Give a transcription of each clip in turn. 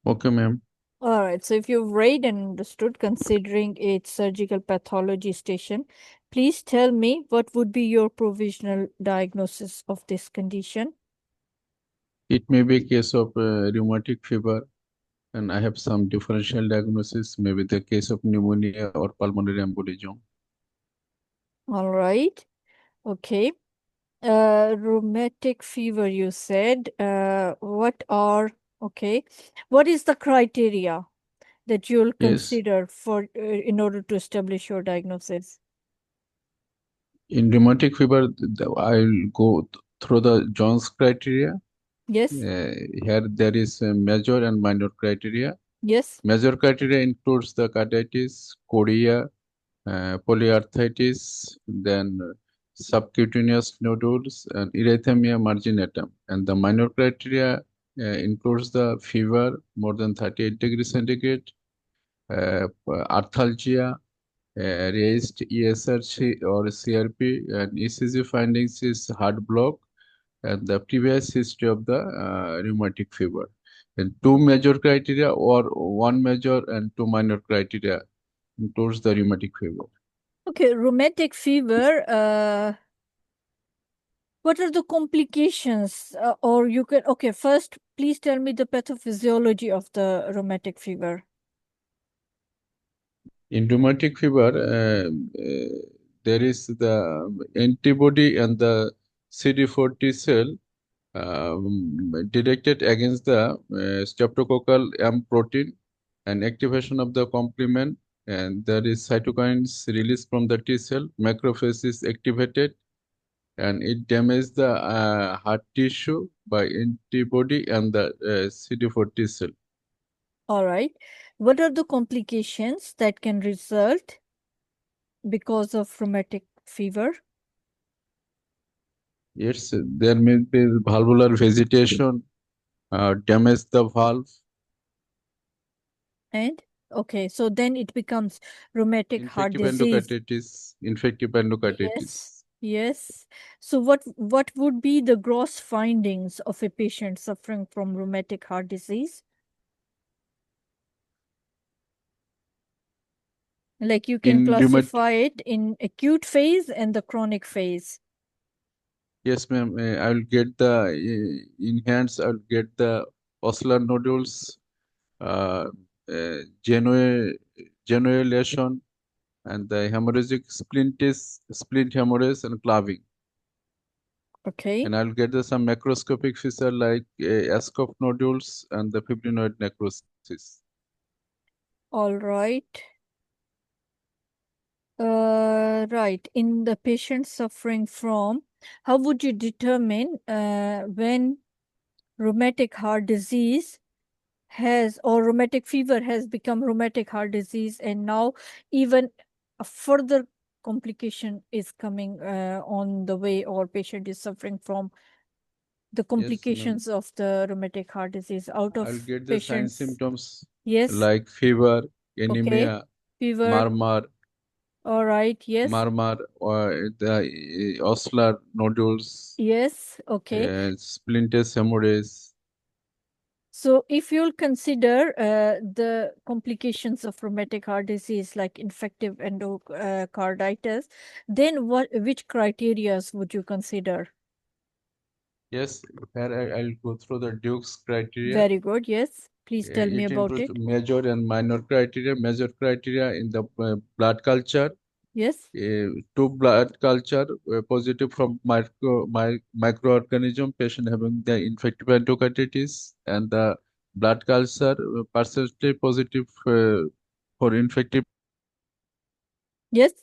Okay, ma'am. All right. So if you've read and understood, considering its surgical pathology station, please tell me what would be your provisional diagnosis of this condition? It may be a case of rheumatic fever, and I have some differential diagnosis, maybe the case of pneumonia or pulmonary embolism. All right. Okay. Rheumatic fever, you said. What is the criteria that you'll Yes, consider for in order to establish your diagnosis? in rheumatic fever, I'll go through the Jones criteria. Yes. Here there is a major and minor criteria. Yes. Major criteria includes the carditis, chorea, polyarthritis, then subcutaneous nodules, and erythema marginatum. And the minor criteria includes the fever more than 38 degrees centigrade, arthalgia, raised ESRC or CRP, and ECG findings is heart block, and the previous history of the rheumatic fever. And two major criteria or one major and two minor criteria includes the rheumatic fever. Okay, rheumatic fever. What are the complications? Or you can, okay, first, please tell me the pathophysiology of the rheumatic fever. In rheumatic fever, there is the antibody and the CD4 T cell directed against the streptococcal M protein and activation of the complement, and there is cytokines released from the T cell, macrophage is activated, and it damages the heart tissue by antibody and the CD4 T cell. All right. What are the complications that can result because of rheumatic fever? Yes, there may be valvular vegetation, damage the valve, And okay, so then it becomes rheumatic heart infective disease. endocarditis, infective endocarditis. Yes, yes. So what would be the gross findings of a patient suffering from rheumatic heart disease? Like you can In rheumatic, classify it in acute phase and the chronic phase. yes, ma'am. I will get the in hands. I will get the ossular nodules, uh, uh, genu genuelation, and the hemorrhagic splint hemorrhage and claving. Okay. And I'll get the some macroscopic feature like Ascope nodules and the fibrinoid necrosis. All right. Right. In the patient suffering from, how would you determine when rheumatic heart disease has or rheumatic fever has become rheumatic heart disease, and now even a further complication is coming on the way, or patient is suffering from the Yes, ma'am. complications of the rheumatic heart disease out I'll of get the sign patients? symptoms Yes. like fever, Okay. anemia, Fever. murmur, All right. Yes. or the ossular nodules, Yes. Okay. splintous hemorrhage. So if you'll consider the complications of rheumatic heart disease like infective endocarditis, then which criterias would you consider? Yes, here I'll go through the Duke's criteria. Very good. Yes. Please tell me It about includes it. major and minor criteria. Major criteria in the blood culture. Yes. Two blood culture positive from microorganism, patient having the infective endocarditis, and the blood culture partially positive for infective. Yes.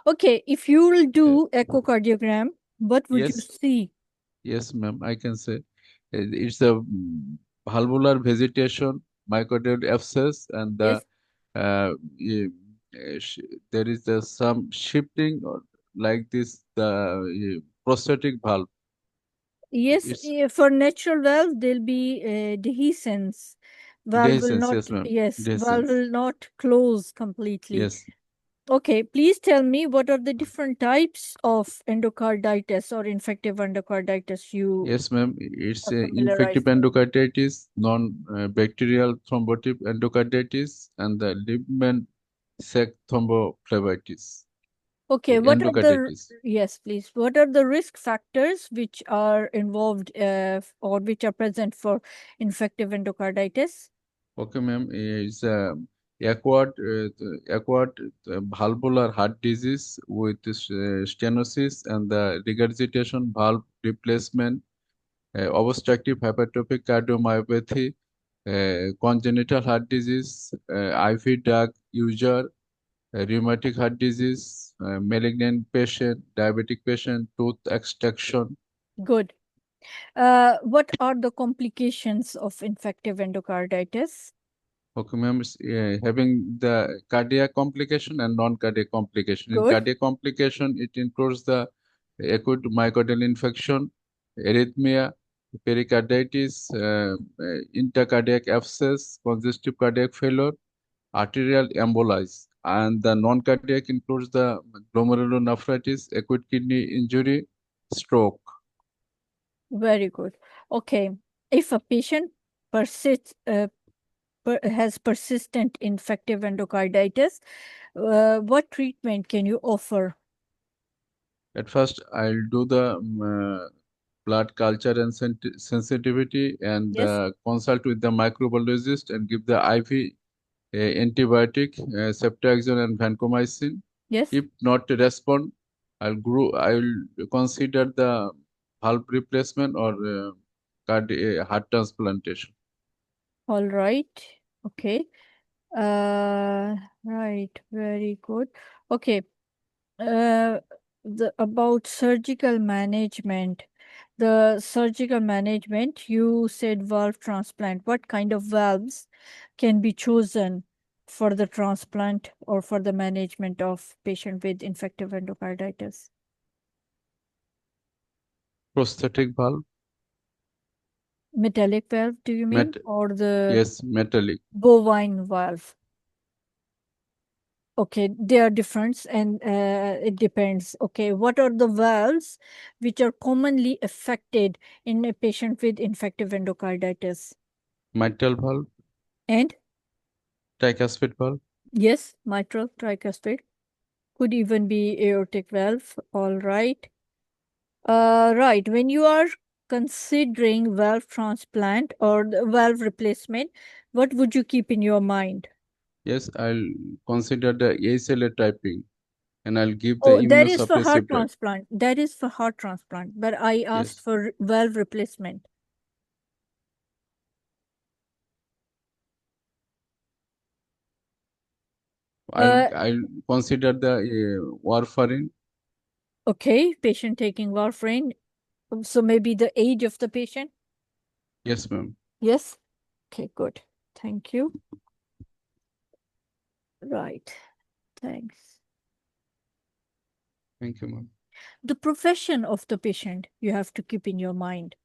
Okay. If you will uh, do echocardiogram, what would you yes, see? yes, ma'am, I can say it's a valvular vegetation, myocardial abscess, and the Yes. uh, eh, there is some shifting or like this the prosthetic valve. Yes. It's For natural valve, there'll be dehiscence. Valve will dehiscence, not, yes, ma'am. yes, valve Dehiscence, will not close completely. yes. Okay, please tell me what are the different types of endocarditis or infective endocarditis you Yes, ma'am. It's are infective familiarized with? endocarditis, non-bacterial thrombotic endocarditis, and the Liebman sac thrombophlebitis. Okay, what are the, Endocarditis. yes, please, what are the risk factors which are involved or which are present for infective endocarditis? Okay, ma'am. It's acquired valvular heart disease with stenosis and the regurgitation valve replacement, obstructive hypertrophic cardiomyopathy, congenital heart disease, IV drug user, rheumatic heart disease, malignant patient, diabetic patient, tooth extraction. Good. What are the complications of infective endocarditis? Okay, ma'am. Having the cardiac complication and non-cardiac complication. In Good. cardiac complication, it includes the acute myocardial infarction, arrhythmia, pericarditis, intracardiac abscess, congestive cardiac failure, arterial emboli, and the non-cardiac includes the glomerulonephritis, acute kidney injury, stroke. Very good. Okay. If a patient persists, has persistent infective endocarditis, what treatment can you offer? At first, I'll do the blood culture and sensitivity and Yes. consult with the microbiologist and give the IV antibiotic, ceftriaxone and vancomycin. Yes. If not to respond, I'll consider the valve replacement or heart transplantation. All right. Okay. Right. Very good. Okay. About surgical management. The surgical management, you said valve transplant. What kind of valves can be chosen for the transplant or for the management of patient with infective endocarditis? Prosthetic valve, Metallic valve, do you mean? met Or the yes, metallic. bovine valve? Okay, they are different and it depends. Okay, what are the valves which are commonly affected in a patient with infective endocarditis? Mitral valve, And tricuspid valve. yes, mitral, tricuspid, could even be aortic valve. All right. Right. When you are considering valve transplant or the valve replacement, what would you keep in your mind? Yes, I'll consider the ACLA typing and I'll give the Oh, that is for heart immunosuppressive drug. transplant. That is for heart transplant. But I asked Yes, for valve replacement. Uh, I'll consider the warfarin. okay, patient taking warfarin. So maybe the age of the patient. Yes, ma'am. Yes. Okay, good. Thank you. Right. Thanks. Thank you, ma'am. The profession of the patient you have to keep in your mind.